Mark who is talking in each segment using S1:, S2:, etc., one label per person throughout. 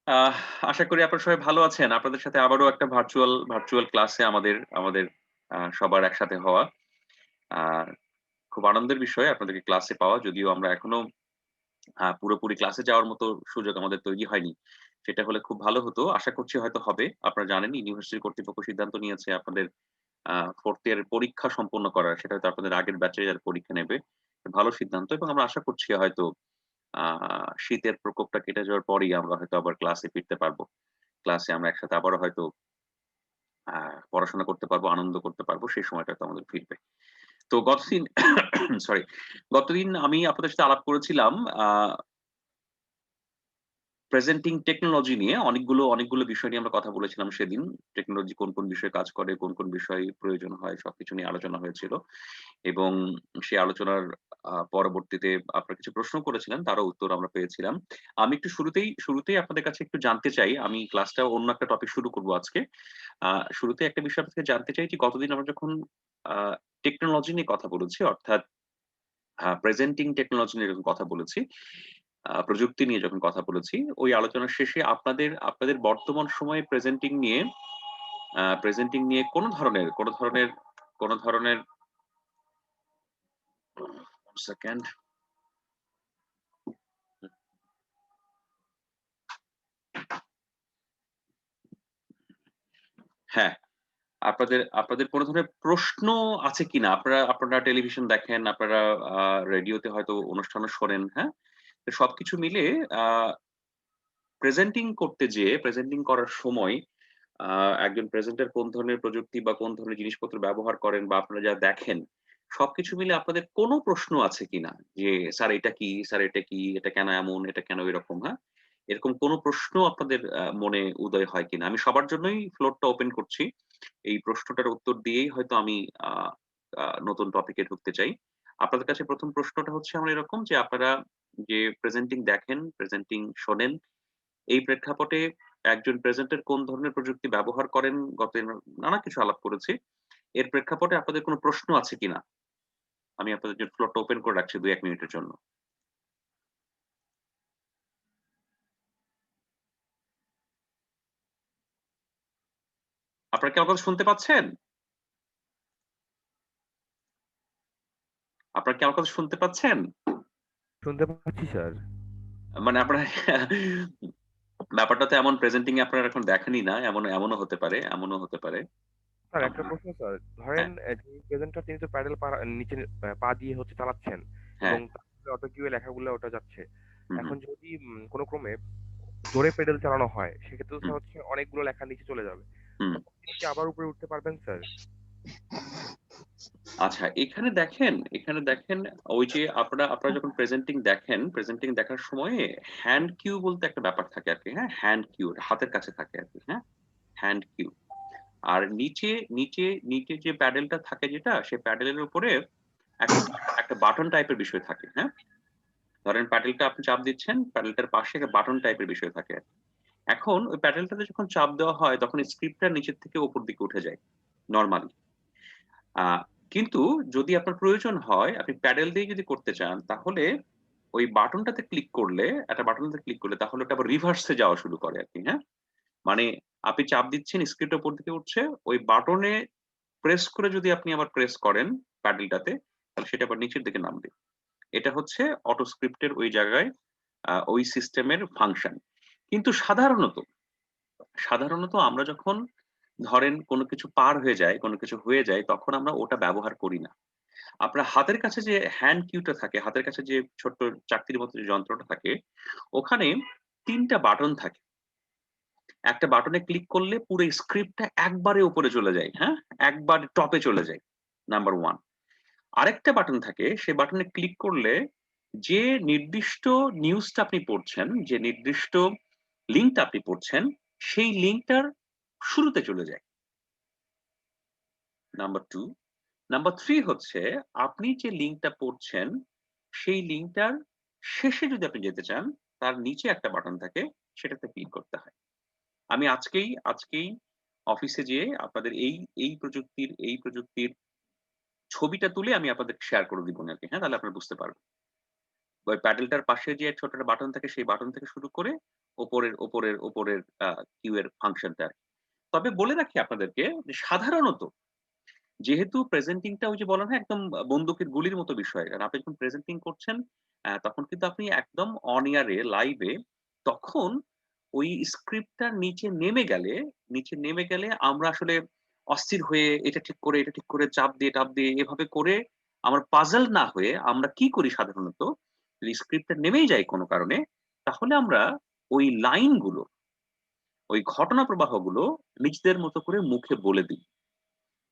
S1: আহ আশা করি আপনারা সবাই ভালো আছেন। আপনাদের সাথে আবারও একটা ভার্চুয়াল ক্লাসে আমাদের সবার একসাথে হওয়া। আর খুব আনন্দের বিষয় আপনাদেরকে ক্লাসে পাওয়া। যদিও আমরা এখনো পুরোপুরি ক্লাসে যাওয়ার মতো সুযোগ আমাদের তৈরি হয়নি। সেটা হলে খুব ভালো হতো। আশা করছি হয়তো হবে। আপনারা জানেন ইউনিভার্সিটি কর্তৃপক্ষ সিদ্ধান্ত নিয়েছে আপনাদের 4th ইয়ারের পরীক্ষা সম্পন্ন করার। সেটা হয়তো আপনাদের আগের ব্যাচে যারা পরীক্ষা নেবে। ভালো সিদ্ধান্ত এবং আমরা আশা করছি হয়তো আ শীতের প্রকোপটা কেটে যাওয়ার পরেই আমরা হয়তো আবার ক্লাসে ফিরতে পারব। ক্লাসে আমরা একসাথে আবারও হয়তো আ পড়াশোনা করতে পারবো, আনন্দ করতে পারবো। সেই সময়টা হয়তো আমাদের ফিরবে। তো গতদিন সরি, গতদিন আমি আপনাদের সাথে আলাপ করেছিলাম আ প্রেজেন্টিং টেকনোলজি নিয়ে অনেকগুলো বিষয় নিয়ে আমরা কথা বলেছিলাম সেদিন। টেকনোলজি কোন বিষয়ে কাজ করে, কোন বিষয়ে প্রয়োজন হয় সবকিছু নিয়ে আলোচনা হয়েছিল। এবং সেই আলোচনার পরবর্তীতে আপনারা কিছু প্রশ্ন করেছিলেন, তারও উত্তর আমরা পেয়েছিলাম। আমি একটু শুরুতেই আপনাদের কাছে একটু জানতে চাই, আমি ক্লাসটা অন্য একটা টপিক শুরু করব আজকে। আ শুরুতেই একটা বিষয় আপনার থেকে জানতে চাই যে গতদিন আমরা যখন আ টেকনোলজি নিয়ে কথা বলেছি, অর্থাৎ প্রেজেন্টিং টেকনোলজি নিয়ে যখন কথা বলেছি, প্রযুক্তি নিয়ে যখন কথা বলেছি, ওই আলোচনার শেষে আপনাদের বর্তমান সময়ে প্রেজেন্টিং নিয়ে কোন ধরনের 1 সেকেন্ড। হ্যাঁ, আপনাদের কোন ধরনের প্রশ্ন আছে কিনা? আপনারা টেলিভিশন দেখেন, আপনারা আ রেডিওতে হয়তো অনুষ্ঠানও শোনেন, হ্যাঁ? তো সবকিছু মিলে আ প্রেজেন্টিং করার সময় আ একজন প্রেজেন্টার কোন ধরনের প্রযুক্তি বা কোন ধরনের জিনিসপত্র ব্যবহার করেন বা আপনারা যা দেখেন, সবকিছু মিলে আপনাদের কোন প্রশ্ন আছে কিনা? যে স্যার এটা কি? স্যার এটা কি? এটা কেন এমন? এটা কেন এরকম? হ্যাঁ? এরকম কোন প্রশ্ন আপনাদের মনে উদয় হয় কিনা? আমি সবার জন্যই ফ্লোরটা ওপেন করছি। এই প্রশ্নটার উত্তর দিয়েই হয়তো আমি আ আ নতুন টপিকে ঢুকতে চাই। আপনাদের কাছে ১ম প্রশ্নটা হচ্ছে আমার এরকম যে আপনারা যে প্রেজেন্টিং দেখেন, প্রেজেন্টিং শোনেন, এই প্রেক্ষাপটে একজন প্রেজেন্টার কোন ধরনের প্রযুক্তি ব্যবহার করেন, গত নানা কিছু আলাপ করেছি। এর প্রেক্ষাপটে আপনাদের কোন প্রশ্ন আছে কিনা? আমি আপনাদের জন্য ফ্লোরটা ওপেন করে রাখছি ২-১ মিনিটের জন্য। আপনারা কি আমার কথা শুনতে পাচ্ছেন? আপনারা কি আমার কথা শুনতে পাচ্ছেন?
S2: শুনতে পাচ্ছি স্যার।
S1: মানে আপনারা ব্যাপারটা তো এমন প্রেজেন্টিং এ আপনারা এখন দেখেনই না। এমনও হতে পারে।
S2: স্যার
S1: আম
S2: একটা প্রশ্ন স্যার। ধরেন
S1: হ্যাঁ,
S2: যিনি প্রেজেন্টার তিনি তো প্যাডেল নিচে পা দিয়ে হচ্ছে চালাচ্ছেন
S1: হ্যাঁ।
S2: এবং তারপরে অটো কিউ এ লেখাগুলো ওটা যাচ্ছে।
S1: হুম, হুম,
S2: এখন যদি কোন ক্রমে জোরে পেডেল চালানো হয়, সেক্ষেত্রে তো
S1: হুম,
S2: স্যার হচ্ছে অনেকগুলো লেখা নিচে চলে যাবে।
S1: হুম।
S2: তখন তিনি কি আবার উপরে উঠতে পারবেন স্যার?
S1: আচ্ছা, এখানে দেখেন ওই যে আপনারা যখন প্রেজেন্টিং দেখার সময়ে হ্যান্ড কিউ বলতে একটা ব্যাপার থাকে আরকি, হ্যাঁ? হ্যান্ড কিউ হাতের কাছে থাকে আরকি, হ্যাঁ? Hand Q. আর নিচে যে প্যাডেলটা থাকে যেটা, সে প্যাডেলের উপরে একটা একটা বাটন টাইপের বিষয় থাকে, হ্যাঁ? ধরেন প্যাডেলটা আপনি চাপ দিচ্ছেন, প্যাডেলটার পাশে একটা বাটন টাইপের বিষয় থাকে। এখন ওই প্যাডেলটাতে যখন চাপ দেওয়া হয় তখন স্ক্রিপ্টটা নিচের থেকে উপর দিকে উঠে যায় নরমালি। আ কিন্তু যদি আপনার প্রয়োজন হয়, আপনি প্যাডেল দিয়ে যদি করতে চান, তাহলে ওই একটা বাটনটাতে ক্লিক করলে তাহলে ওটা আবার রিভার্স এ যাওয়া শুরু করে আরকি, হ্যাঁ? মানে আপনি চাপ দিচ্ছেন, স্ক্রিপ্টটা উপর দিকে উঠছে, ওই বাটনে প্রেস করে যদি আপনি আবার প্রেস করেন প্যাডেলটাতে, তাহলে সেটা আবার নিচের দিকে নামবে। এটা হচ্ছে অটো স্ক্রিপ্ট এর ওই জায়গায় ওই সিস্টেমের ফাংশন। কিন্তু সাধারণত আমরা যখন ধরেন কোন কিছু পার হয়ে যায়, কোন কিছু হয়ে যায়, তখন আমরা ওটা ব্যবহার করি না। আপনার হাতের কাছে যে হ্যান্ড কিউটা থাকে, হাতের কাছে যে ছোট্ট চাকতির মতো যে যন্ত্রটা থাকে, ওখানে ৩ টা বাটন থাকে। একটা বাটনে ক্লিক করলে পুরো স্ক্রিপ্টটা একবারে উপরে চলে যায়, হ্যাঁ? একবারে টপে চলে যায়, নাম্বার 1। আরেকটা বাটন থাকে, সে বাটনে ক্লিক করলে যে নির্দিষ্ট নিউজটা আপনি পড়ছেন, যে নির্দিষ্ট লিঙ্কটা আপনি পড়ছেন, সেই লিঙ্কটার শুরুতে চলে যায়, নাম্বার 2। নাম্বার 3 হচ্ছে আপনি যে লিঙ্কটা পড়ছেন, সেই লিঙ্কটার শেষে যদি আপনি যেতে চান, তার নিচে একটা বাটন থাকে, সেটাতে ক্লিক করতে হয়। আমি আজকেই অফিসে যেয়ে আপনাদের এই প্রযুক্তির ছবিটা তুলে আমি আপনাদেরকে শেয়ার করে দিবো আরকি, হ্যাঁ? তাহলে আপনারা বুঝতে পারবেন। ওই প্যাডেলটার পাশে যে ছোট একটা বাটন থাকে, সেই বাটন থেকে শুরু করে ওপরের কিউ এর ফাংশনটা। তবে বলে রাখি আপনাদেরকে যে সাধারণত যেহেতু প্রেজেন্টিংটা ওই যে বলা হয় একদম বন্দুকের গুলির মতো বিষয়। কারণ আপনি যখন প্রেজেন্টিং করছেন তখন কিন্তু আপনি একদম অন এয়ার এ লাইভে তখন ওই স্ক্রিপ্টটা নিচে নেমে গেলে আমরা আসলে অস্থির হয়ে এটা ঠিক করে চাপ দিয়ে এভাবে করে আমরা পাজল না হয়ে আমরা কি করি সাধারণত যদি স্ক্রিপ্টটা নেমেই যায় কোনো কারণে তাহলে আমরা ওই লাইনগুলো, ওই ঘটনা প্রবাহগুলো নিজেদের মতো করে মুখে বলে দিই।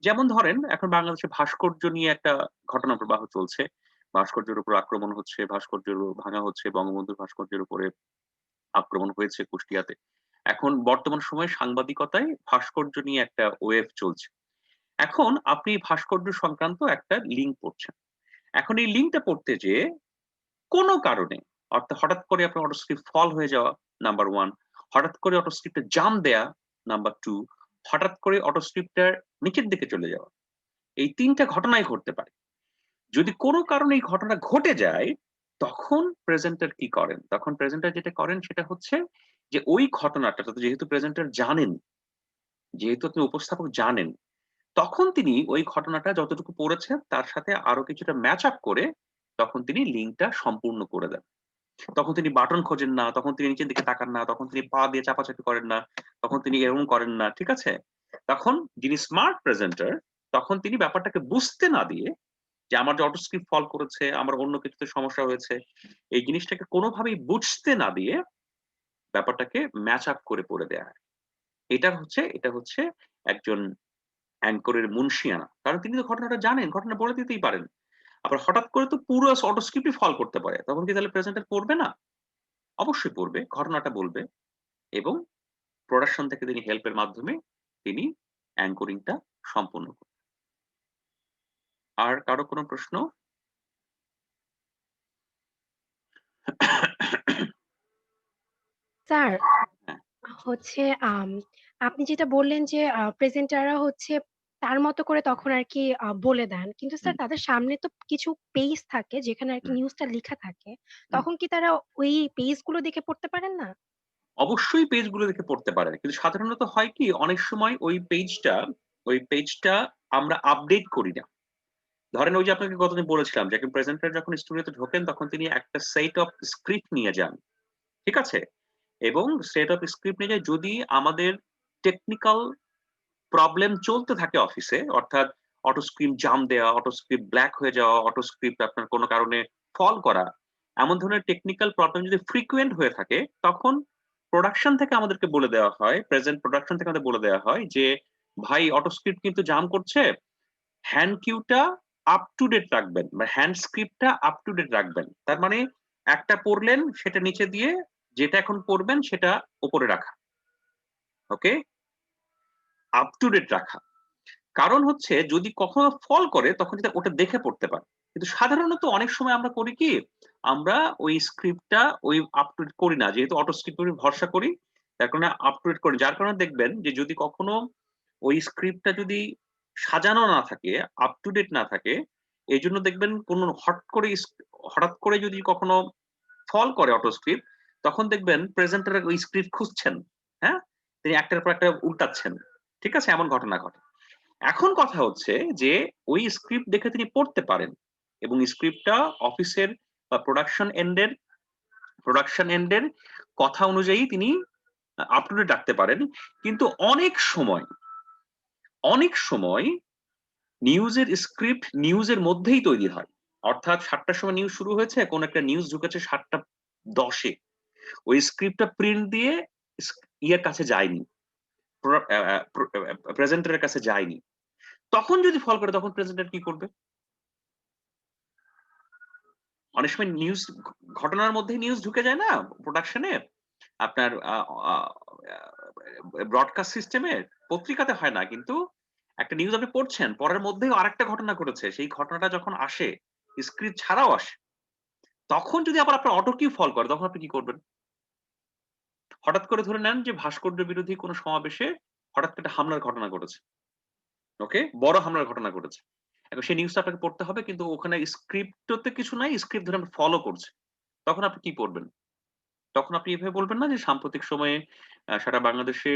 S1: যেমন ধরেন এখন বাংলাদেশে ভাস্কর্য নিয়ে একটা ঘটনা প্রবাহ চলছে। ভাস্কর্যের উপর আক্রমণ হচ্ছে, ভাস্কর্য ভাঙা হচ্ছে, বঙ্গবন্ধুর ভাস্কর্যের উপরে আক্রমণ হয়েছে কুষ্টিয়াতে। এখন বর্তমান সময়ে সাংবাদিকতায় ভাস্কর্য নিয়ে একটা ওয়েভ চলছে। এখন আপনি ভাস্কর্য সংক্রান্ত একটা লিঙ্ক পড়ছেন। এখন এই লিঙ্কটা পড়তে যেয়ে কোনো কারণে অর্থাৎ হঠাৎ করে আপনার অটোস্ক্রিপ্ট ফল হয়ে যাওয়া নাম্বার 1, হঠাৎ করে অটোস্ক্রিপ্টে জাম্প দেয়া নাম্বার 2, হঠাৎ করে অটোস্ক্রিপ্টটার নিচের দিকে চলে যাওয়া। এই ৩ টা ঘটনাই ঘটতে পারে। যদি কোনো কারণে এই ঘটনা ঘটে যায়, তখন প্রেজেন্টার কি করেন? তখন প্রেজেন্টার যেটা করেন সেটা হচ্ছে যে ওই ঘটনাটা যেহেতু প্রেজেন্টার জানেন, যেহেতু আপনি উপস্থাপক জানেন, তখন তিনি ওই ঘটনাটা যতটুকু পড়েছেন তার সাথে আরো কিছুটা ম্যাচ আপ করে তখন তিনি লিঙ্কটা সম্পূর্ণ করে দেন। তখন তিনি বাটন খোঁজেন না, তখন তিনি নিচের দিকে তাকান না, তখন তিনি পা দিয়ে চাপাচাপি করেন না, তখন তিনি এরকম করেন না। ঠিক আছে? তখন যিনি স্মার্ট প্রেজেন্টার তখন তিনি ব্যাপারটাকে বুঝতে না দিয়ে যে আমার যে অটো স্ক্রিপ্ট ফল করেছে, আমার অন্য কিছুতে সমস্যা হয়েছে, এই জিনিসটাকে কোনোভাবেই বুঝতে না দিয়ে ব্যাপারটাকে ম্যাচ আপ করে পড়ে দেয়া হয়। এটা হচ্ছে একজন অ্যাঙ্করের মুনশিয়ানা। কারণ তিনি তো ঘটনাটা জানেন, ঘটনা বলে দিতেই পারেন। আবার হঠাৎ করে তো পুরো অটো স্ক্রিপ্টই ফল করতে পারে। তখন কি তাহলে প্রেজেন্টার পড়বে না? অবশ্যই পড়বে, ঘটনাটা বলবে এবং প্রোডাকশন থেকে তিনি হেল্পের মাধ্যমে তিনি অ্যাঙ্করিংটা সম্পূর্ণ করবেন। আর কারো কোনো প্রশ্ন?
S3: স্যার
S1: হ্যাঁ,
S3: হচ্ছে আপনি যেটা বললেন যে প্রেজেন্টাররা হচ্ছে তার মতো করে তখন আরকি বলে দেন। কিন্তু
S1: হুম,
S3: স্যার তাদের সামনে তো কিছু পেজ থাকে যেখানে আরকি
S1: হুম,
S3: নিউজটা লিখা থাকে।
S1: হুম।
S3: তখন কি তারা ওই পেজ গুলো দেখে পড়তে পারেন না?
S1: অবশ্যই পেজগুলো দেখে পড়তে পারেন। কিন্তু সাধারণত হয় কি অনেক সময় ওই পেজটা আমরা আপডেট করি না। ধরেন ওই যে আপনাকে গতদিন বলেছিলাম যে একজন প্রেজেন্টার যখন স্টুডিওতে ঢোকেন তখন তিনি একটা সেট অফ স্ক্রিপ্ট নিয়ে যান। ঠিক আছে? এবং সেট অফ স্ক্রিপ্ট নিয়ে যায় যদি আমাদের টেকনিক্যাল প্রবলেম চলতে থাকে অফিসে অর্থাৎ অটো স্ক্রিপ্ট জাম দেওয়া, অটো স্ক্রিপ্ট ব্ল্যাক হয়ে যাওয়া, অটো স্ক্রিপ্ট আপনার কোনো কারণে ফল করা। এমন ধরনের টেকনিক্যাল প্রবলেম যদি ফ্রিকুয়েন্ট হয়ে থাকে তখন প্রোডাকশন থেকে আমাদেরকে বলে দেওয়া হয়, প্রেজেন্ট প্রোডাকশন থেকে আমাদের বলে দেওয়া হয় যে, "ভাই অটো স্ক্রিপ্ট কিন্তু জাম করছে। হ্যান্ড কিউটা আপ টু ডেট রাখবেন বা হ্যান্ড স্ক্রিপ্টটা আপ টু ডেট রাখবেন।" তার মানে একটা পড়লেন সেটা নিচে দিয়ে যেটা এখন পড়বেন সেটা উপরে রাখা। ওকে? আপ টু ডেট রাখা। কারণ হচ্ছে যদি কখনো ফল করে তখন যাতে ওটা দেখে পড়তে পারে। কিন্তু সাধারণত অনেক সময় আমরা করি কি? আমরা ওই স্ক্রিপ্টটা ওই আপ টু ডেট করি না। যেহেতু অটো স্ক্রিপ্ট এর উপর ভরসা করি, যার কারণে আপ টু ডেট করি। যার কারণে দেখবেন যে যদি কখনো ওই স্ক্রিপ্টটা যদি সাজানো না থাকে, আপ টু ডেট না থাকে, এজন্য দেখবেন কোন হঠাৎ করে যদি কখনো ফল করে অটো স্ক্রিপ্ট, তখন দেখবেন প্রেজেন্টার ওই স্ক্রিপ্ট খুঁজছেন। হ্যাঁ? তিনি একটার পর একটা উল্টাচ্ছেন। ঠিক আছে? এমন ঘটনা ঘটে। এখন কথা হচ্ছে যে ওই স্ক্রিপ্ট দেখে তিনি পড়তে পারেন এবং স্ক্রিপ্টটা অফিসের বা প্রোডাকশন এন্ডের কথা অনুযায়ী তিনি আপ টু ডেট রাখতে পারেন। কিন্তু অনেক সময় নিউজের স্ক্রিপ্ট নিউজের মধ্যেই তৈরি হয়। অর্থাৎ ৭টার সময় নিউজ শুরু হয়েছে, কোন একটা নিউজ ঢুকেছে ৭টা ১০ এ। ওই স্ক্রিপ্টটা প্রিন্ট দিয়ে ইয়ের কাছে যায়নি। প্রেজেন্টারের কাছে যায়নি। তখন যদি ফল করে তখন প্রেজেন্টার কি করবে? অনেক সময় ঘটনার মধ্যেই নিউজ ঢুকে যায় না প্রোডাকশনে? আপনার ব্রডকাস্ট সিস্টেমে পত্রিকাতে হয় না। কিন্তু একটা নিউজ আপনি পড়ছেন, পড়ার মধ্যেই আরেকটা ঘটনা ঘটেছে। সেই ঘটনাটা যখন আসে, স্ক্রিপ্ট ছাড়াও আসে। তখন যদি আবার আপনার অটো কিউ ফল করে তখন আপনি কি করবেন? হঠাৎ করে ধরে নেন যে ভাস্কর্য বিরোধী কোনো সমাবেশে হঠাৎ করে একটা হামলার ঘটনা ঘটেছে। ওকে? বড় হামলার ঘটনা ঘটেছে। এখন সেই নিউজটা আপনাকে পড়তে হবে কিন্তু ওখানে স্ক্রিপ্টতে কিছু নাই, স্ক্রিপ্ট ধরে আমরা ফলো করছি। তখন আপনি কি পড়বেন? তখন আপনি এভাবে বলবেন না যে সাম্প্রতিক সময়ে সারা বাংলাদেশে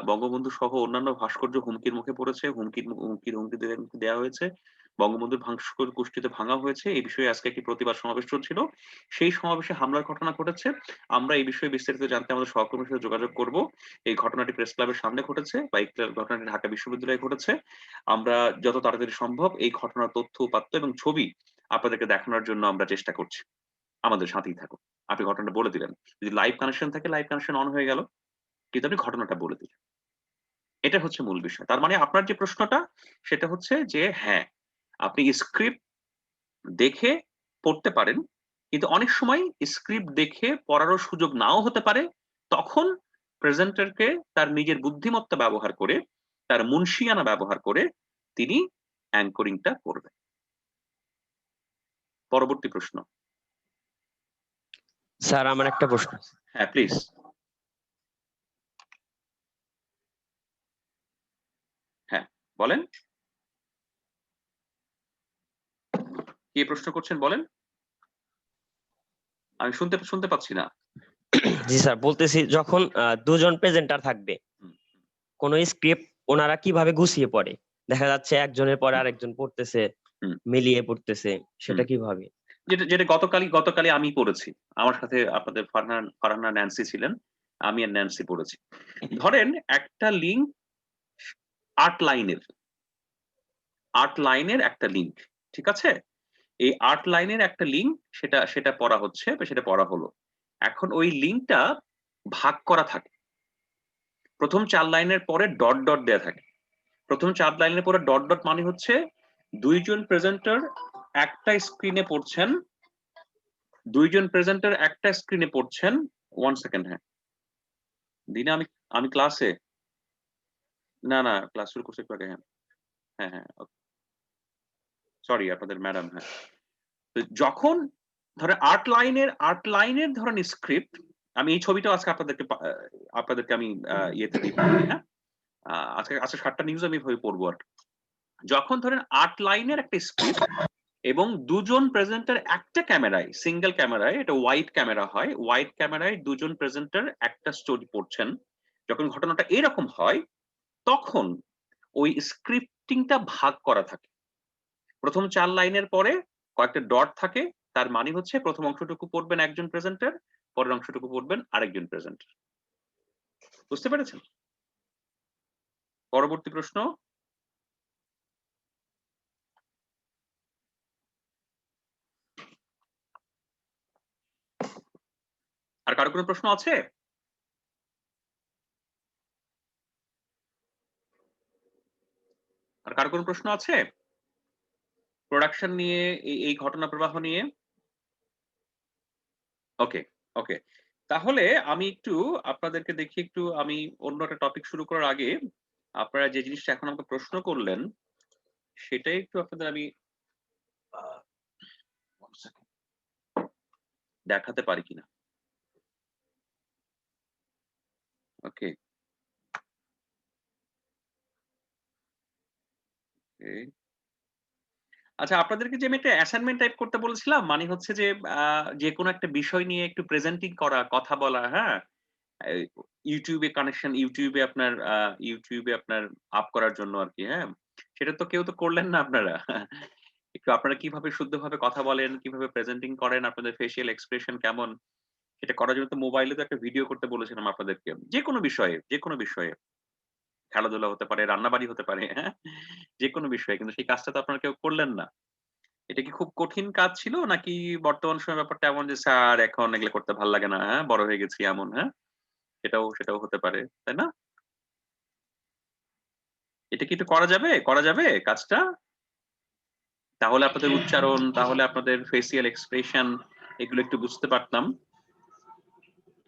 S1: বঙ্গবন্ধু সহ অন্যান্য ভাস্কর্য হুমকির মুখে পড়েছে, হুমকি দেয়া হয়েছে। বঙ্গবন্ধুর ভাস্কর গোষ্ঠীতে ভাঙা হয়েছে। এই বিষয়ে আজকে একটি প্রতিবাদ সমাবেশ চলছিল। সেই সমাবেশে হামলার ঘটনা ঘটেছে। আমরা এই বিষয়ে বিস্তারিত জানতে আমাদের সহকর্মীর সাথে যোগাযোগ করব। এই ঘটনাটি প্রেস ক্লাবের সামনে ঘটেছে বা এই ঘটনাটি ঢাকা বিশ্ববিদ্যালয়ে ঘটেছে। আমরা যত তাড়াতাড়ি সম্ভব এই ঘটনার তথ্য, উপাত্ত এবং ছবি আপনাদেরকে দেখানোর জন্য আমরা চেষ্টা করছি। আমাদের সাথেই থাকুন। আপনি ঘটনাটা বলে দিলেন। যদি লাইভ কানেকশন থাকে লাইভ কানেকশন অন হয়ে গেল। কিন্তু আপনি ঘটনাটা বলে দিলেন। এটা হচ্ছে মূল বিষয়। তার মানে আপনার যে প্রশ্নটা সেটা হচ্ছে যে হ্যাঁ, আপনি স্ক্রিপ্ট দেখে পড়তে পারেন। কিন্তু অনেক সময় স্ক্রিপ্ট দেখে পড়ারও সুযোগ নাও হতে পারে। তখন প্রেজেন্টারকে তার নিজের বুদ্ধিমত্তা ব্যবহার করে, তার মুনশিয়ানা ব্যবহার করে তিনি অ্যাঙ্করিংটা করবেন। পরবর্তী প্রশ্ন।
S4: স্যার আমার একটা প্রশ্ন।
S1: হ্যাঁ, প্লিজ। হ্যাঁ, বলেন। কি প্রশ্ন করছেন বলেন? আমি শুনতে পাচ্ছি না।
S4: জি স্যার, বলতেছি যখন দুজন প্রেজেন্টার থাকবে,
S1: হুম,
S4: কোন স্ক্রিপ্ট ওনারা কিভাবে গুছিয়ে পড়ে? দেখা যাচ্ছে একজনের পরে আরেকজন পড়তেছে,
S1: হুম,
S4: মিলিয়ে পড়তেছে, সেটা
S1: হুম।
S4: কিভাবে?
S1: যেটা গতকালই আমি পড়েছি। আমার সাথে আপনাদের ফারহানা ন্যান্সি ছিলেন। আমি আর ন্যান্সি পড়েছি। ধরেন একটা লিঙ্ক ৮ লাইনের। ৮ লাইনের একটা লিঙ্ক। ঠিক আছে? এই ৮ লাইনের একটা লিঙ্ক সেটা পড়া হচ্ছে বা সেটা পড়া হলো। এখন ওই লিঙ্কটা ভাগ করা থাকে। ১ম ৪ লাইনের পরে ডট দেয়া থাকে। ১ম ৪ লাইনের পরে ডট মানে হচ্ছে ২ জন প্রেজেন্টার একটা স্ক্রিনে পড়ছেন। ২ জন প্রেজেন্টার একটা স্ক্রিনে পড়ছেন। 1 সেকেন্ড হ্যাঁ। দিনে আমি ক্লাসে। না, ক্লাস শুরু করছি একটু আগে। হ্যাঁ। সরি আপনাদের ম্যাডাম হ্যাঁ। তো যখন ধরেন ৮ লাইনের ধরেন স্ক্রিপ্ট, আমি এই ছবিটাও আজকে আপনাদেরকে আমি ইয়েতে দিব, হ্যাঁ? আজকে ৭ টা নিউজ আমি এভাবে পড়বো আরকি। যখন ধরেন ৮ লাইনের একটা স্ক্রিপ্ট এবং ২ জন প্রেজেন্টার একটা ক্যামেরায়, সিঙ্গেল ক্যামেরায়, এটা ওয়াইড ক্যামেরা হয়। ওয়াইড ক্যামেরায় ২ জন প্রেজেন্টার একটা স্টোরি পড়ছেন। যখন ঘটনাটা এরকম হয়, তখন ওই স্ক্রিপ্টিংটা ভাগ করা থাকে। ১ম ৪ লাইনের পরে কয়েকটা ডট থাকে। তার মানে হচ্ছে ১ম অংশটুকু পড়বেন একজন প্রেজেন্টার, পরের অংশটুকু পড়বেন আরেকজন প্রেজেন্টার। বুঝতে পেরেছেন? পরবর্তী প্রশ্ন। আর কারো কোনো প্রশ্ন আছে? আর কারো কোনো প্রশ্ন আছে? প্রোডাকশন নিয়ে এই ঘটনা প্রবাহ নিয়ে? ওকে, ওকে। তাহলে আমি একটু আপনাদেরকে দেখি একটু আমি অন্য একটা টপিক শুরু করার আগে আপনারা যে জিনিসটা এখন আমাকে প্রশ্ন করলেন সেটাই একটু আপনাদের আমি আ 1 সেকেন্ড দেখাতে পারি কিনা। ওকে, ওকে। আচ্ছা আপনাদেরকে যে আমি একটা অ্যাসাইনমেন্ট টাইপ করতে বলেছিলাম, মানে হচ্ছে যে যেকোনো একটা বিষয় নিয়ে একটু প্রেজেন্টিং করা, কথা বলা, হ্যাঁ? এই YouTube এ আপনার আপ করার জন্য আরকি, হ্যাঁ? সেটা তো কেউ তো করলেন না আপনারা। একটু আপনারা কিভাবে শুদ্ধভাবে কথা বলেন, কিভাবে প্রেজেন্টিং করেন, আপনাদের ফেসিয়াল এক্সপ্রেশন কেমন? সেটা করার জন্য তো মোবাইলে তো একটা ভিডিও করতে বলেছিলাম আপনাদেরকে। যেকোনো বিষয়ে। খেলাধুলা হতে পারে, রান্নাবাড়ি হতে পারে, হ্যাঁ? যেকোনো বিষয়ে। কিন্তু সেই কাজটা তো আপনারা কেউ করলেন না। এটা কি খুব কঠিন কাজ ছিল? নাকি বর্তমান সময়ে ব্যাপারটা এমন যে স্যার এখন এগুলো করতে ভাল লাগে না, হ্যাঁ? বড় হয়ে গেছি এমন, হ্যাঁ? সেটাও হতে পারে। তাই না? এটা কি একটু করা যাবে? করা যাবে কাজটা? তাহলে আপনাদের উচ্চারণ, তাহলে আপনাদের ফেসিয়াল এক্সপ্রেশন এগুলো একটু বুঝতে পারতাম।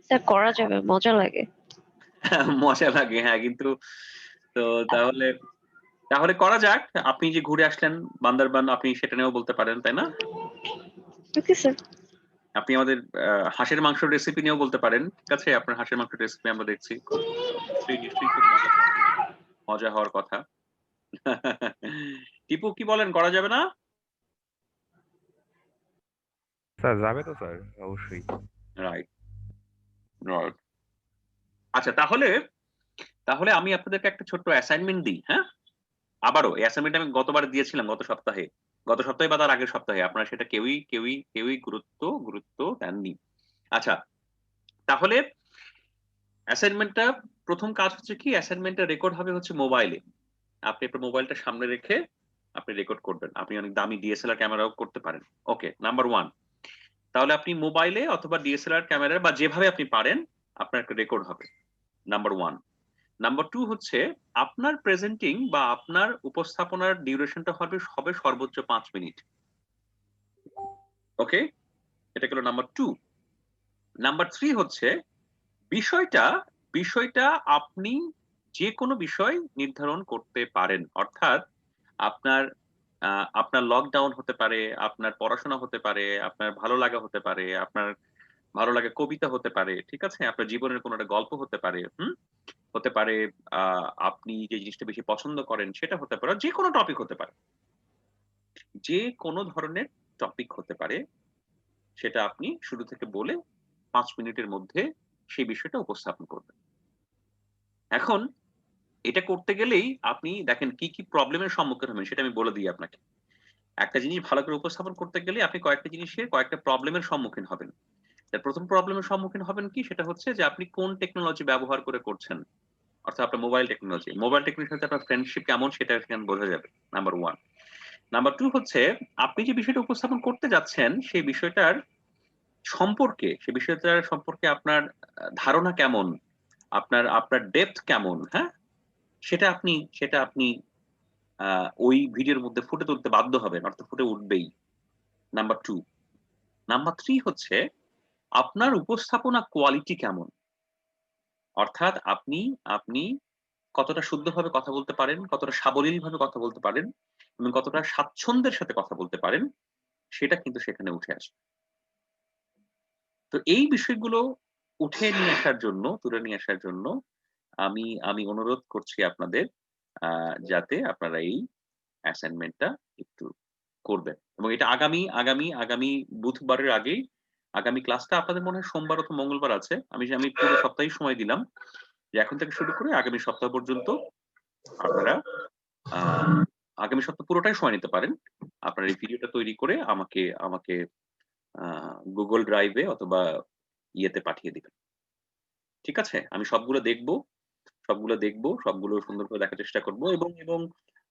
S5: স্যার করা যাবে, মজা লাগে।
S1: মজা লাগে হ্যাঁ, কিন্তু তো তাহলে তাহলে করা যাক। আপনি যে ঘুরে আসলেন বান্দরবান আপনি সেটা নিয়েও বলতে পারেন, তাই না?
S5: Okay sir.
S1: আপনি আমাদের হাঁসের মাংসের রেসিপি নিয়েও বলতে পারেন। ঠিক আছে? আপনার হাঁসের মাংসের রেসিপি আমরা দেখছি। নিশ্চয়ই খুব মজা হওয়ার কথা। টিপু কি বলেন করা যাবে না?
S2: স্যার যাবে তো স্যার, অবশ্যই।
S1: রাইট। Right. আচ্ছা, তাহলে তাহলে আমি আপনাদেরকে একটা ছোট্ট অ্যাসাইনমেন্ট দিই, হ্যাঁ? আবারও এই অ্যাসাইনমেন্ট আমি গতবার দিয়েছিলাম গত সপ্তাহে। গত সপ্তাহে বা তার আগের সপ্তাহে। আপনারা সেটা কেউই গুরুত্ব দেননি। আচ্ছা, তাহলে অ্যাসাইনমেন্টটা ১ম কাজ হচ্ছে কি? অ্যাসাইনমেন্টটা রেকর্ড হবে হচ্ছে মোবাইলে। আপনি আপনার মোবাইলটা সামনে রেখে আপনি রেকর্ড করবেন। আপনি অনেক দামি ডিএসএলআর ক্যামেরাও করতে পারেন। ওকে, নাম্বার 1 তাহলে আপনি মোবাইলে অথবা ডিএসএলআর ক্যামেরা বা যেভাবে আপনি পারেন আপনার একটা রেকর্ড হবে। নাম্বার 1 নাম্বার 2 হচ্ছে আপনার প্রেজেন্টিং বা আপনার উপস্থাপনার ডিউরেশনটা হবে সর্বোচ্চ 5 মিনিট। ওকে? এটা গেল নাম্বার 2 নাম্বার 3 হচ্ছে বিষয়টা আপনি যেকোনো বিষয় নির্ধারণ করতে পারেন। অর্থাৎ আপনার আপনার লকডাউন হতে পারে, আপনার পড়াশোনা হতে পারে, আপনার ভালো লাগা হতে পারে, আপনার ভালো লাগা কবিতা হতে পারে, ঠিক আছে? আপনার জীবনের কোনো একটা গল্প হতে পারে, হতে পারে আপনি যে জিনিসটা বেশি পছন্দ করেন সেটা হতে পারে। যেকোনো টপিক হতে পারে। যেকোনো ধরনের টপিক হতে পারে। সেটা আপনি শুরু থেকে বলে ৫ মিনিটের মধ্যে সেই বিষয়টা উপস্থাপন করবেন। এখন এটা করতে গেলেই আপনি দেখেন কি প্রবলেমের সম্মুখীন হবেন সেটা আমি বলে দিই আপনাকে। একটা জিনিস ভালো করে উপস্থাপন করতে গেলে আপনি কয়েকটা প্রবলেমের সম্মুখীন হবেন। তার ১ম প্রবলেমের সম্মুখীন হবেন কি? সেটা হচ্ছে যে আপনি কোন টেকনোলজি ব্যবহার করে করছেন। অর্থাৎ আপনার মোবাইল টেকনোলজি। মোবাইল টেকনোলজির সাথে আপনার ফ্রেন্ডশিপ কেমন সেটা সেখানে বোঝা যাবে। নাম্বার 1 নাম্বার 2 হচ্ছে আপনি যে বিষয়টা উপস্থাপন করতে যাচ্ছেন সেই বিষয়টার সম্পর্কে আপনার ধারণা কেমন? আপনার ডেপথ কেমন, হ্যাঁ? সেটা আপনি ওই ভিডিওর মধ্যে ফুটে তুলতে বাধ্য হবেন। অর্থাৎ ফুটে উঠবেই। নাম্বার 2 নাম্বার 3 হচ্ছে আপনার উপস্থাপনা কোয়ালিটি কেমন? অর্থাৎ আপনি কতটা শুদ্ধভাবে কথা বলতে পারেন, কতটা সাবলীলভাবে কথা বলতে পারেন এবং কতটা স্বাচ্ছন্দ্যের সাথে কথা বলতে পারেন সেটা কিন্তু সেখানে উঠে আসে। তো এই বিষয়গুলো তুলে নিয়ে আসার জন্য আমি অনুরোধ করছি আপনাদের যাতে আপনারা এই অ্যাসাইনমেন্টটা একটু করবেন। এবং এটা আগামী বুধবারের আগেই আগামী ক্লাসটা আপনাদের মনে হয় সোমবার অথবা মঙ্গলবার আছে। আমি পুরো সপ্তাহেই সময় দিলাম। যে এখন থেকে শুরু করে আগামী সপ্তাহ পর্যন্ত আপনারা আ আগামী সপ্তাহ পুরোটাই সময় নিতে পারেন। আপনারা এই ভিডিওটা তৈরি করে আমাকে আ Google Drive এ অথবা ইয়েতে পাঠিয়ে দিবেন। ঠিক আছে? আমি সবগুলো সুন্দর করে দেখার চেষ্টা করব এবং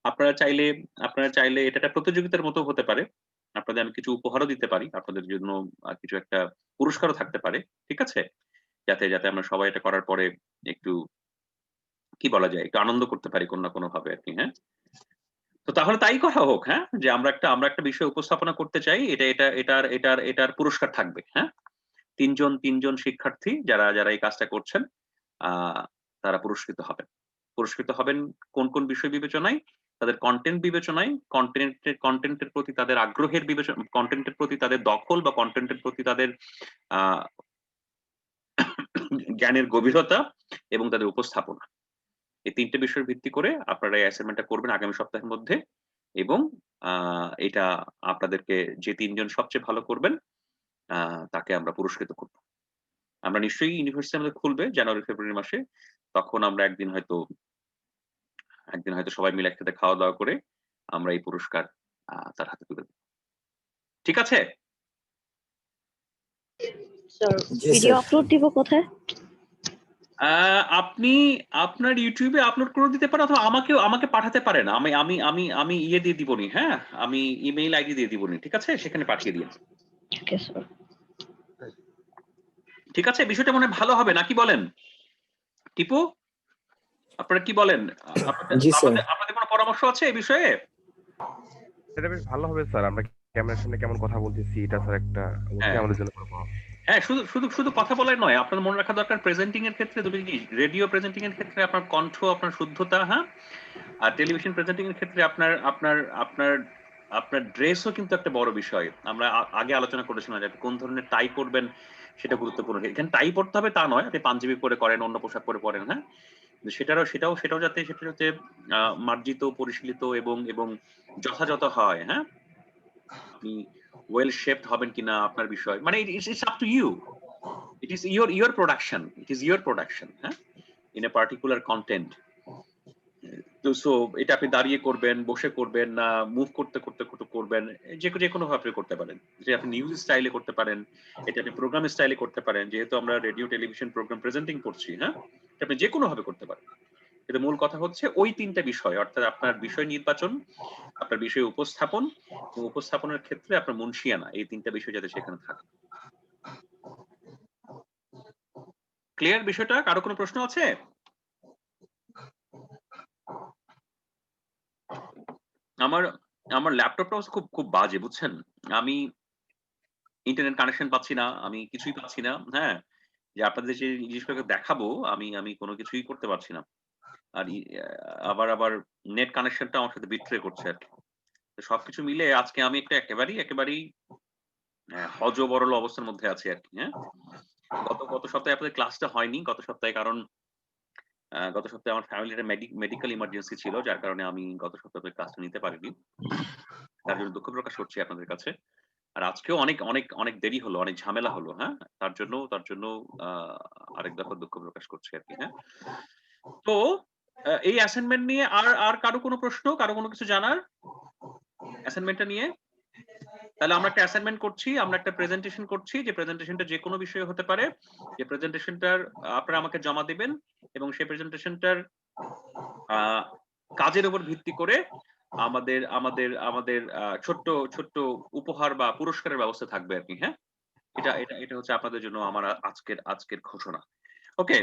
S1: আপনারা চাইলে এটা একটা প্রতিযোগিতার মতো হতে পারে। আপনাদের আমি কিছু উপহারও দিতে পারি। আপনাদের জন্য কিছু একটা পুরস্কারও থাকতে পারে। ঠিক আছে? যাতে আমরা সবাই এটা করার পরে একটু কি বলা যায়? একটু আনন্দ করতে পারি কোনো না কোনোভাবে আরকি, হ্যাঁ? তো তাহলে তাই করা হোক, হ্যাঁ? যে আমরা একটা বিষয় উপস্থাপনা করতে চাই। এটার পুরস্কার থাকবে, হ্যাঁ? ৩ জন শিক্ষার্থী যারা এই কাজটা করছেন, আ তারা পুরস্কৃত হবেন কোন বিষয় বিবেচনায়? তাদের কনটেন্ট বিবেচনায়, কনটেন্টের প্রতি তাদের আগ্রহের কনটেন্টের প্রতি তাদের দখল বা কনটেন্টের প্রতি তাদের আ জ্ঞানের গভীরতা এবং তাদের উপস্থাপনা। এই ৩ টে বিষয়ের ভিত্তি করে আপনারা এই অ্যাসাইনমেন্টটা করবেন আগামী সপ্তাহের মধ্যে এবং আ এটা আপনাদেরকে যে ৩ জন সবচেয়ে ভালো করবেন আ তাকে আমরা পুরস্কৃত করব। আমরা নিশ্চয়ই ইউনিভার্সিটি আমাদের খুলবে জানুয়ারি-ফেব্রুয়ারি মাসে। তখন আমরা একদিন হয়তো সবাই মিলে একসাথে খাওয়া-দাওয়া করে আমরা এই পুরস্কার তার হাতে তুলে দেব। ঠিক আছে?
S5: স্যার
S6: জি
S5: ভিডিও
S6: স্যার।
S5: আপলোড দিব কোথায়?
S1: আ আপনি আপনার YouTube এ আপলোড করে দিতে পারেন অথবা আমাকে পাঠাতে পারেন। আমি ইয়ে দিয়ে দিবনি, হ্যাঁ? আমি ইমেইল আইডি দিয়ে দিবনি। ঠিক আছে? সেখানে পাঠিয়ে দিয়েন।
S5: ঠিক আছে স্যার।
S1: ঠিক আছে? বিষয়টা মনে হয় ভালো হবে নাকি বলেন? টিপু, আপনারা কি বলেন? আপনাদের
S6: জি স্যার।
S1: আপনাদের আপনাদের কোনো পরামর্শ আছে এই বিষয়ে?
S2: এটা বেশ ভালো হবে স্যার। আমরা ক্যামেরার সামনে কেমন কথা বলতেছি এটা স্যার একটা অবশ্যই
S1: হ্যাঁ।
S2: আমাদের জন্য ভালো হবে।
S1: হ্যাঁ, শুধু কথা বলাই নয়। আপনার মনে রাখা দরকার প্রেজেন্টিং এর ক্ষেত্রে ২ টো জিনিস। রেডিও প্রেজেন্টিং এর ক্ষেত্রে আপনার কণ্ঠ, আপনার শুদ্ধতা, হ্যাঁ? আর টেলিভিশন প্রেজেন্টিং এর ক্ষেত্রে আপনার ড্রেসও কিন্তু একটা বড় বিষয়। আমরা আগে আলোচনা করেছিলাম যে কোন ধরনের টাই পরবেন সেটা গুরুত্বপূর্ণ। এখানে টাই পরতে হবে তা নয়। আপনি পাঞ্জাবি পরে করেন, অন্য পোশাক পরে পড়েন, হ্যাঁ? কিন্তু সেটাও যাতে মার্জিত, পরিশীলিত এবং যথাযথ হয়, হ্যাঁ? আপনি ওয়েল শেপড হবেন কিনা আপনার বিষয়। মানে it's up to you. It is your production. It is your production, huh? In a particular content. তো সো এটা আপনি দাঁড়িয়ে করবেন, বসে করবেন, না মুভ করতে করতে করবেন, যে কোনো ভাবে করতে পারেন। যে আপনি নিউজ স্টাইলে করতে পারেন, এটা আপনি প্রোগ্রাম স্টাইলে করতে পারেন, যেহেতু আমরা রেডিও টেলিভিশন প্রোগ্রাম প্রেজেন্টিং করছি, হ্যাঁ, এটা আপনি যে কোনো ভাবে করতে পারেন। কিন্তু মূল কথা হচ্ছে ওই তিনটা বিষয়, অর্থাৎ আপনার বিষয় নির্বাচন, আপনার বিষয় উপস্থাপন এবং উপস্থাপনের ক্ষেত্রে আপনার মুনশিয়ানা, এই তিনটা বিষয় যাতে সেখানে থাকে। ক্লিয়ার বিষয়টা? কারো কোনো প্রশ্ন আছে? আমার ল্যাপটপটা খুব খুব বাজে, বুঝছেন? আমি ইন্টারনেট কানেকশন পাচ্ছি না, আমি কিছুই পাচ্ছি না, হ্যাঁ, যে আপনাদের যে জিনিসগুলোকে দেখাবো আমি কোনো কিছুই করতে পারছি না। আর আবার নেট কানেকশনটা আমার সাথে বিট্রে করছে আর কি। তো সবকিছু মিলে আজকে আমি একটা একেবারেই হযবরল অবস্থার মধ্যে আছি আর কি, হ্যাঁ। গত সপ্তাহে আপনাদের ক্লাসটা হয়নি গত সপ্তাহে, কারণ গত সপ্তাহে আমার ফ্যামিলির মেডিকেল ইমার্জেন্সি ছিল, যার কারণে আমি গত সপ্তাহে ক্লাসটা নিতে পারিনি। তার জন্য দুঃখ প্রকাশ করছি আপনাদের কাছে। আর আজকেও অনেক দেরি হলো, অনেক ঝামেলা হলো, হ্যাঁ। তার জন্য আরেক দফা দুঃখ প্রকাশ করছি আর কি, হ্যাঁ। তো এই অ্যাসাইনমেন্ট নিয়ে আর কারো কোনো প্রশ্ন, কারো কোনো কিছু জানার অ্যাসাইনমেন্টটা নিয়ে? তাহলে আমরা একটা অ্যাসাইনমেন্ট করছি, আমরা একটা প্রেজেন্টেশন করছি, যে প্রেজেন্টেশনটা যে কোনো বিষয়ে হতে পারে। যে প্রেজেন্টেশনটার আপনারা আমাকে জমা দিবেন এবং সেই প্রেজেন্টেশনটার কাজের উপর ভিত্তি করে আমাদের ছোট্ট উপহার বা পুরস্কারের ব্যবস্থা থাকবে আর কি, হ্যাঁ। এটা হচ্ছে আপনাদের জন্য আমার আজকের ঘোষণা। ওকে,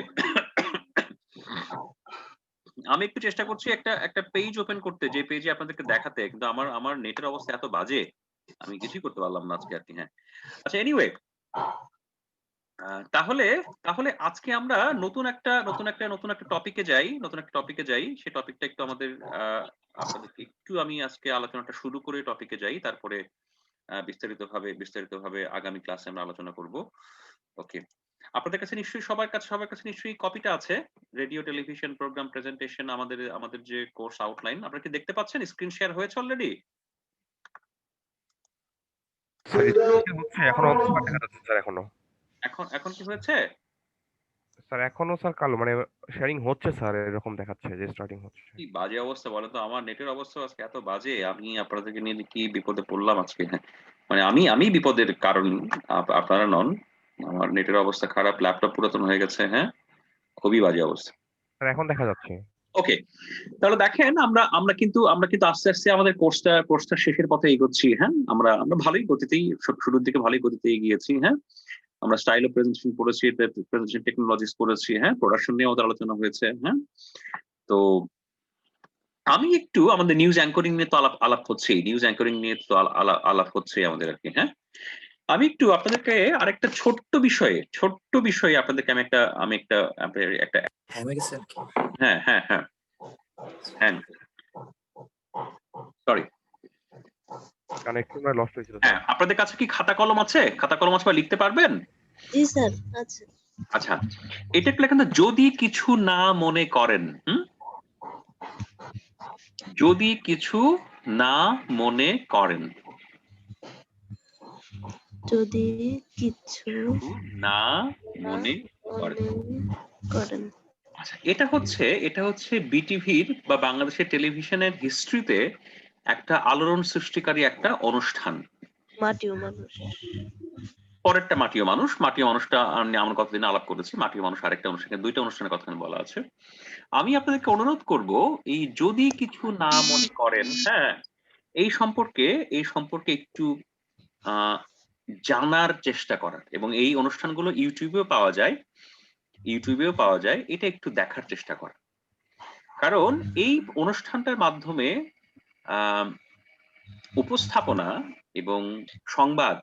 S1: আমি একটু চেষ্টা করছি একটা পেজ ওপেন করতে, যে পেজে আপনাদেরকে দেখাতে, কিন্তু আমার নেটের অবস্থা এত বাজে, আমি কিছুই করতে পারলাম না আজকে আর কি, হ্যাঁ। আচ্ছা, এনিওয়ে, তাহলে আজকে আমরা নতুন একটা টপিকে যাই। সেই টপিকটা একটু আপনাদেরকে একটু আমি আজকে আলোচনাটা শুরু করে টপিকে যাই, তারপরে বিস্তারিতভাবে আগামী ক্লাসে আমরা আলোচনা করব। ওকে, আপনাদের কাছে নিশ্চয়ই সবার কাছে নিশ্চয়ই কপিটা আছে, রেডিও টেলিভিশন প্রোগ্রাম প্রেজেন্টেশন, আমাদের যে কোর্স আউটলাইন। আপনারা কি দেখতে পাচ্ছেন? স্ক্রিন শেয়ার হয়েছে অলরেডি?
S2: হচ্ছে এখনো অন্ধকার দেখা যাচ্ছে স্যার,
S1: এখন কি হয়েছে?
S2: এখনো স্যার কালো, মানে শেয়ারিং হচ্ছে স্যার, এরকম দেখাচ্ছে যে স্টার্টিং হচ্ছে।
S1: কি বাজে অবস্থা বলো তো, আমার নেটের অবস্থা আজকে এত বাজে, আমি আপনাদেরকে নিয়ে কি বিপদে পড়লাম আজকে, হ্যাঁ। মানে আমি বিপদের কারণ, আপনারা নন। আমার নেটের অবস্থা খারাপ, ল্যাপটপ পুরাতন হয়ে গেছে, হ্যাঁ, খুবই বাজে অবস্থা।
S2: স্যার এখন দেখা যাচ্ছে।
S1: ওকে, তাহলে দেখেন আমরা কিন্তু আস্তে আস্তে আমাদের কোর্সটা শেষের পথে এগোচ্ছি, হ্যাঁ। আমরা ভালোই গতিতেই, শুরুর দিকে ভালোই গতিতে এগিয়েছি, হ্যাঁ। আমরা স্টাইল অফ প্রেজেন্টেশন পড়েছি, প্রেজেন্টেশন টেকনোলজিস পড়েছি, হ্যাঁ। প্রোডাকশন নিয়ে আমাদের আলোচনা হয়েছে, হ্যাঁ। তো আমি একটু আমাদের নিউজ অ্যাঙ্করিং নিয়ে তো আলাপ হচ্ছে, আমাদের আর কি, হ্যাঁ। আমি একটু আপনাদেরকে আরেকটা ছোট্ট বিষয়ে আপনাদেরকে আমি একটা হ্যাঁ সরি,
S2: কানেকশন লস্ট হয়েছিল।
S1: হ্যাঁ, আপনাদের কাছে কি খাতা কলম আছে বা লিখতে পারবেন?
S5: জি স্যার, আছে।
S1: আচ্ছা, এটা একটু লেখেন, যদি কিছু না মনে করেন, যদি কিছু না মনে করেন,
S5: যদি কিছু
S1: না মনে
S5: করেন।
S1: আচ্ছা, এটা হচ্ছে বিটিভির বা বাংলাদেশের টেলিভিশনের হিস্ট্রিতে একটা আলোড়ন সৃষ্টিকারী একটা অনুষ্ঠান।
S5: মাটিও মানুষ।
S1: পরেরটা মাটিও মানুষটা আমরা কতদিন আলাপ করেছি। মাটিও মানুষ আরেকটা অনুষ্ঠান, দুইটা অনুষ্ঠানের কথা বলা আছে। আমি আপনাদেরকে অনুরোধ করব, এই যদি কিছু না মনে করেন, হ্যাঁ, এই সম্পর্কে একটু জানার চেষ্টা করার, এবং এই অনুষ্ঠানগুলো ইউটিউবেও পাওয়া যায়, এটা একটু দেখার চেষ্টা করা। কারণ এই অনুষ্ঠানটার মাধ্যমে উপস্থাপনা এবং সংবাদ,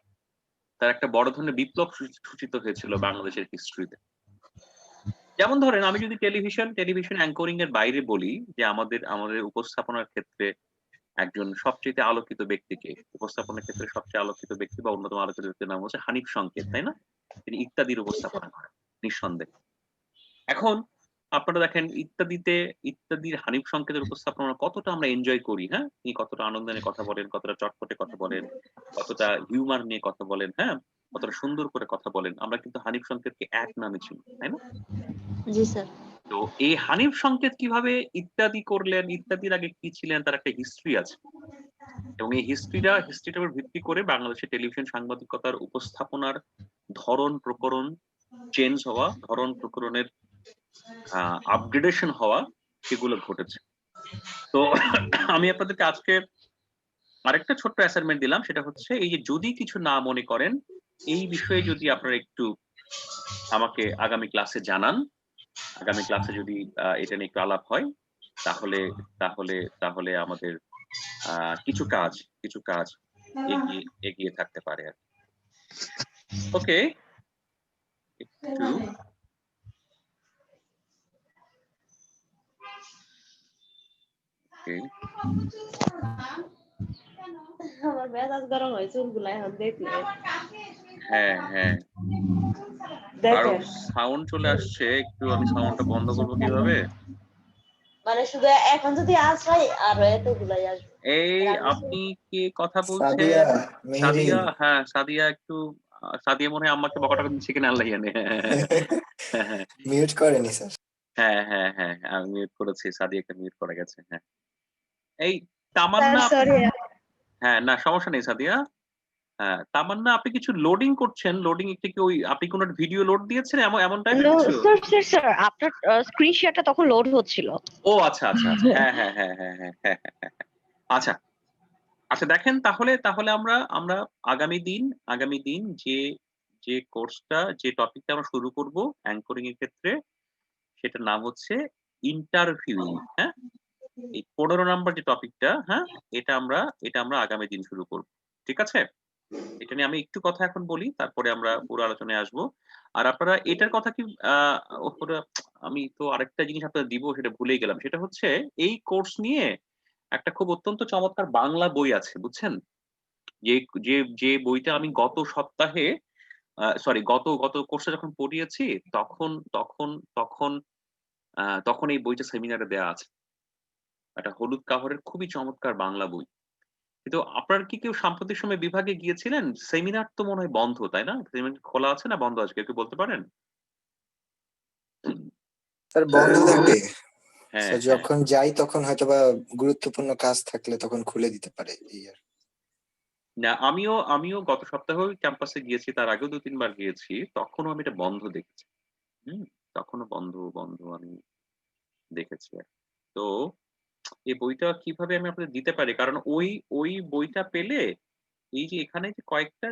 S1: তার একটা বড় ধরনের বিপ্লব সূচিত হয়েছিল বাংলাদেশের হিস্ট্রিতে। যেমন ধরেন, আমি যদি টেলিভিশন অ্যাঙ্করিং এর বাইরে বলি, যে আমাদের উপস্থাপনার ক্ষেত্রে একজন সবচেয়ে আলোকিত ব্যক্তিকে, উপস্থাপনার ক্ষেত্রে সবচেয়ে আলোকিত ব্যক্তি বা অন্যতম আলোকিত ব্যক্তির নাম হচ্ছে হানিফ সংকেত, তাই না? তিনি ইত্যাদির উপস্থাপনা করেন নিঃসন্দেহে। এখন আপনারা দেখেন, ইত্যাদির হানিফ সংকেতের উপস্থাপনা কতটা আমরা এনজয় করি, হ্যাঁ। তিনি কতটা আনন্দ নিয়ে কথা বলেন, কতটা চটপটে কথা বলেন, কতটা হিউমার নিয়ে কথা বলেন, হ্যাঁ। কতটা সুন্দর করে কথা বলেন। আমরা কিন্তু হানিফ সংকেতকে এক নামে চিনি, তাই না?
S5: জি স্যার।
S1: তো এই হানিফ সংকেত কিভাবে ইত্যাদি করলেন, ইত্যাদির আগে কি ছিলেন তার একটা হিস্ট্রি আছে। এবং এই হিস্ট্রিটার উপর ভিত্তি করে বাংলাদেশের টেলিভিশন সাংবাদিকতার উপস্থাপনার ধরন প্রকরণ চেঞ্জ হওয়া, ধরন প্রকরণের আপগ্রেডেশন হওয়া সেগুলো ঘটেছে। তো আমি আপনাদেরকে আজকে আরেকটা ছোট্ট অ্যাসাইনমেন্ট দিলাম, সেটা হচ্ছে এই যে যদি কিছু না মনে করেন, এই বিষয়ে যদি আপনারা একটু আমাকে আগামী ক্লাসে জানান, আগামী ক্লাসে যদি এটা নিয়ে একটু আলাপ হয়, তাহলে তাহলে তাহলে আমাদের কিছু কাজ এগিয়ে এগিয়ে থাকতে পারে আর ওকে। একটু okay,
S5: আমার মেজাজ গরম হয় চুলগুলা এখন দেখলে।
S1: হ্যাঁ হ্যাঁ আরো
S5: দেখেন
S1: সাউন্ড চলে আসছে, একটু আমি সাউন্ডটা বন্ধ করবো কিভাবে?
S5: মানে শুধু এখন যদি আসাই আরো এতগুলাই আসবে।
S1: এই
S5: আমি
S1: আপনি কি কথা বলছেন?
S6: সাদিয়া মেহেরি
S1: সাদিয়া, হ্যাঁ সাদিয়া একটু সাদিয়া মনে হয় আম্মাকে বকাটকা দিচ্ছে কিনা আল্লাহ জানে। হ্যাঁ
S6: মিউট করেনি স্যার।
S1: হ্যাঁ হ্যাঁ হ্যাঁ আমি মিউট করেছি, সাদিয়াকে মিউট করা গেছে। হ্যাঁ এই তামান্না
S5: সরি
S1: হ্যাঁ না সমস্যা নেই সাদিয়া। হ্যাঁ তামান্না আপনি কিছু লোডিং করছেন, লোডিং একটু কি ওই আপনি কোন ভিডিও লোড দিয়েছেন এমন এমন টাইপের কিছু?
S5: স্যার আপনার স্ক্রিন শেয়ারটা তখন লোড হচ্ছিল।
S1: ও আচ্ছা আচ্ছা আচ্ছা হ্যাঁ হ্যাঁ হ্যাঁ হ্যাঁ হ্যাঁ হ্যাঁ হ্যাঁ আচ্ছা আচ্ছা দেখেন তাহলে তাহলে আমরা আমরা আগামী দিন যে কোর্সটা যে টপিকটা আমরা শুরু করব অ্যাঙ্করিং এর ক্ষেত্রে সেটার নাম হচ্ছে ইন্টারভিউইং। হ্যাঁ এই 15 নাম্বার যে টপিকটা, হ্যাঁ এটা আমরা আগামী দিন শুরু করব। ঠিক আছে? এটা নিয়ে আমি একটু কথা এখন বলি, তারপরে আমরা পুরো আলোচনায় আসবো। আর আপনারা এটার কথা কি ওপরে আমি তো আরেকটা জিনিস আপনাদের দিব সেটা ভুলেই গেলাম। সেটা হচ্ছে এই কোর্স নিয়ে একটা খুব অত্যন্ত চমৎকার বাংলা বই আছে, বুঝছেন? যে যে যে বইটা আমি গত সপ্তাহে সরি গত কোর্সে যখন পড়িয়েছি তখন তখন তখন তখন এই বইটা সেমিনারে দেয়া আছে। একটা হলুদ কাভারের খুবই চমৎকার বাংলা বই। কিন্তু আপনার কি কেউ সাম্প্রতিক সময়ে বিভাগে গিয়েছিলেন? সেমিনার তো মনে হয় বন্ধ, তাই না? সেমিনার খোলা আছে না বন্ধ আছে? কেউ কি বলতে পারেন?
S6: স্যার বন্ধ থাকে।
S1: হ্যাঁ,
S6: স্যার
S1: হ্যাঁ।
S6: যখন যাই তখন হয়তোবা গুরুত্বপূর্ণ কাজ থাকলে তখন খুলে দিতে পারে এই আর।
S1: না আমিও গত সপ্তাহেও ক্যাম্পাসে গিয়েছি। তার আগেও ২-৩ বার গিয়েছি। তখনও আমি এটা বন্ধ দেখেছি। হুম? তখনও বন্ধ আমি দেখেছি আরকি। তো এই বইটা কিভাবে আমি আপনাদের দিতে পারি? কারণ ওই বইটা পেলে এই যে এখানে যে কয়েকটা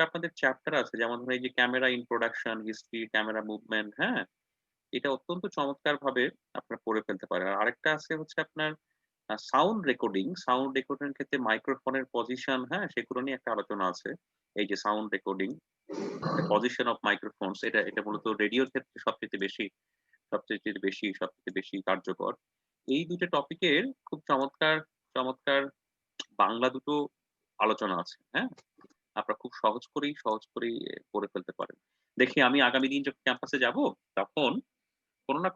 S1: আপনাদের চ্যাপ্টার আছে যেমন ধরুন এই যে camera introduction, history, camera movement, হ্যাঁ? এটা অত্যন্ত চমৎকারভাবে আপনারা পড়ে ফেলতে পারেন। আর আরেকটা আছে হচ্ছে আপনার সাউন্ড রেকর্ডিং এর ক্ষেত্রে মাইক্রোফোনের পজিশন, হ্যাঁ? সেগুলো নিয়ে একটা আলোচনা আছে। এই যে sound recording, the position of microphones এটা মূলত রেডিওর ক্ষেত্রে সবচেয়ে বেশি কার্যকর। এই ২ টা টপিকের খুব চমৎকার বাংলা দুটো আলোচনা আছে। হ্যাঁ? আপনারা খুব সহজ করেই পড়ে ফেলতে পারেন। দেখি আমি আগামী দিন যখন ক্যাম্পাসে যাব তখন কোন না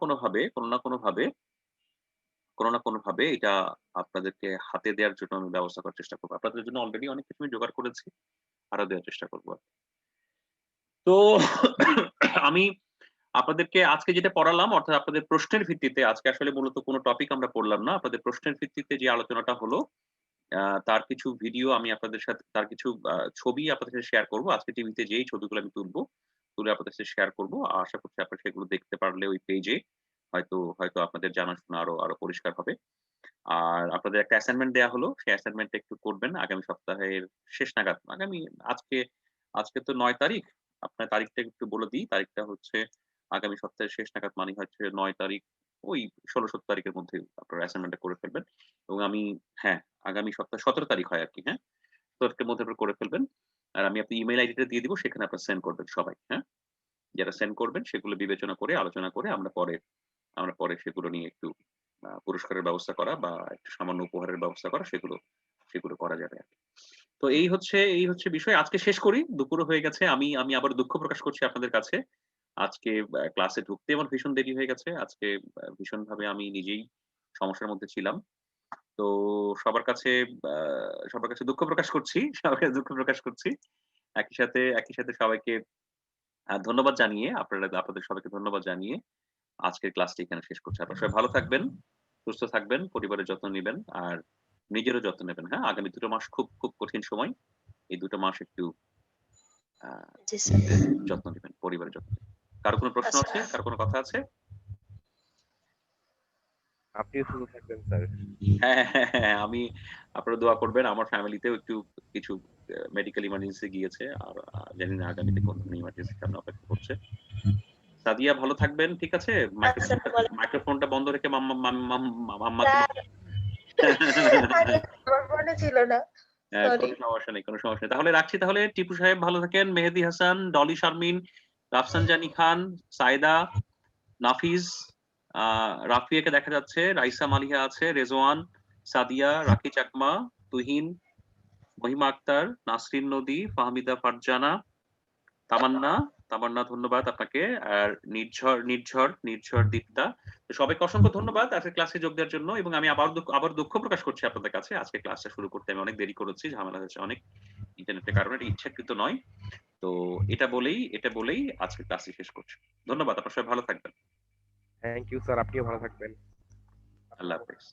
S1: কোনভাবে এটা আপনাদেরকে হাতে দেওয়ার জন্য আমি ব্যবস্থা করার চেষ্টা করব। আপনাদের জন্য অলরেডি অনেক কিছু আমি জোগাড় করেছি। আরো দেওয়ার চেষ্টা করব। তো আমি আপনাদেরকে আজকে যেটা পড়ালাম অর্থাৎ আপনাদের প্রশ্নের ভিত্তিতে আজকে আসলে মূলত কোনো টপিক আমরা পড়লাম না। আপনাদের প্রশ্নের ভিত্তিতে যে আলোচনাটা হলো তার কিছু ভিডিও আমি আপনাদের সাথে তার কিছু ছবি আপনাদের সাথে শেয়ার করব। আজকে টিভিতে যেই ছবিগুলো আমি তুলে আপনাদের সাথে শেয়ার করব। আশা করছি আপনারা সেগুলো দেখতে পারলে ওই পেজে হয়তো আপনাদের জানাশোনা আরো পরিষ্কার হবে। আর আপনাদের একটা অ্যাসাইনমেন্ট দেয়া হলো। সেই অ্যাসাইনমেন্টটা একটু করবেন আগামী সপ্তাহের শেষ নাগাদ। আজকে আজকে তো ৯ তারিখ। আপনার তারিখটা একটু বলে দিই। তারিখটা হচ্ছে আগামী সপ্তাহের শেষ নাগাদ মানে হচ্ছে ৯ তারিখ ওই ১৬-১৭ তারিখের মধ্যে আপনারা অ্যাসাইনমেন্টটা করে ফেলবেন। এবং হ্যাঁ, আগামী সপ্তাহে ১৭ তারিখ হয় আরকি, হ্যাঁ? ১৭ তারিখের মধ্যে আপনারা করে ফেলবেন। আর আমি আপনার ইমেইল আইডিটা দিয়ে দিব সেখানে আপনারা সেন্ড করবেন সবাই, হ্যাঁ? যারা সেন্ড করবেন সেগুলো বিবেচনা করে আলোচনা করে আমরা পরে সেগুলো নিয়ে একটু পুরস্কারের ব্যবস্থা করা বা একটু সামান্য উপহারের ব্যবস্থা করা সেগুলো করা যাবে আরকি। তো এই হচ্ছে বিষয়। আজকে শেষ করি। দুপুরও হয়ে গেছে। আমি আবার দুঃখ প্রকাশ করছি আপনাদের কাছে। আজকে ক্লাসে ঢুকতে আমার ভীষণ দেরি হয়ে গেছে। আজকে ভীষণভাবে আমি নিজেই সমস্যার মধ্যে ছিলাম। তো সবার কাছে আ সবার কাছে দুঃখ প্রকাশ করছি। সবার কাছে দুঃখ প্রকাশ করছি। একই সাথে সবাইকে ধন্যবাদ জানিয়ে আপনাদের সবাইকে ধন্যবাদ জানিয়ে আজকের ক্লাসটি এখানে শেষ করছি। আপনারা সবাই ভালো থাকবেন, সুস্থ থাকবেন, পরিবারের যত্ন নিবেন আর নিজেরও যত্ন নেবেন। হ্যাঁ? আগামী ২ টো মাস খুব কঠিন সময়। এই ২ টো মাস একটু আ
S5: জি স্যার।
S1: যত্ন নিবেন, পরিবারের যত্ন নিবেন। কারো কোনো প্রশ্ন
S5: আচ্ছা।
S1: আছে? কারো কোনো কথা আছে?
S2: আপনিও সুস্থ থাকবেন স্যার।
S1: হ্যাঁ, আমি আপনারা দোয়া করবেন। আমার ফ্যামিলিতেও একটু কিছু মেডিকেল ইমার্জেন্সি গিয়েছে। আর জানি না আগামীতে কোন ইমার্জেন্সি সামনে অপেক্ষা করছে। সাদিয়া ভালো থাকবেন, ঠিক আছে?
S5: আসসালামু আলাইকুম।
S1: মাইক্রোফোনটা বন্ধ রেখে মাম্মাকে
S5: স্যার, আগে আমার মনে ছিল না। সরি।
S1: কোনো সমস্যা নেই, কোনো সমস্যা নেই। তাহলে রাখছি তাহলে। টিপু সাহেব ভালো থাকেন, মেহেদী হাসান, ডলি শারমিন, রাফসানজানি খান, সাইদা, নাফিজ, আ রাফিয়াকে দেখা যাচ্ছে, রাইসা মালিহা আছে, রেজওয়ান, সাদিয়া, রাকি চাকমা, তুহিন, মহিমা আক্তার, নাসরিন নদী, ফাহমিদা ফারজানা, তামান্না ধন্যবাদ আপনাকে। আর নির্ঝর দীপ্তা। তো সবাইকে অসংখ্য ধন্যবাদ আজকের ক্লাসে যোগ দেওয়ার জন্য এবং আমি আবার দুঃখ প্রকাশ করছি আপনাদের কাছে। আজকে ক্লাসটা শুরু করতে আমি অনেক দেরি করেছি। ঝামেলা হয়েছে অনেক। ইন্টারনেটের কারণে এটা ইচ্ছাকৃত নয়। তো এটা বলেই আজকের ক্লাসটি শেষ করছি। ধন্যবাদ। আপনারা সবাই ভালো থাকবেন।
S2: থ্যাংক ইউ স্যার, আপনিও ভালো থাকবেন।
S1: আল্লাহ হাফেজ।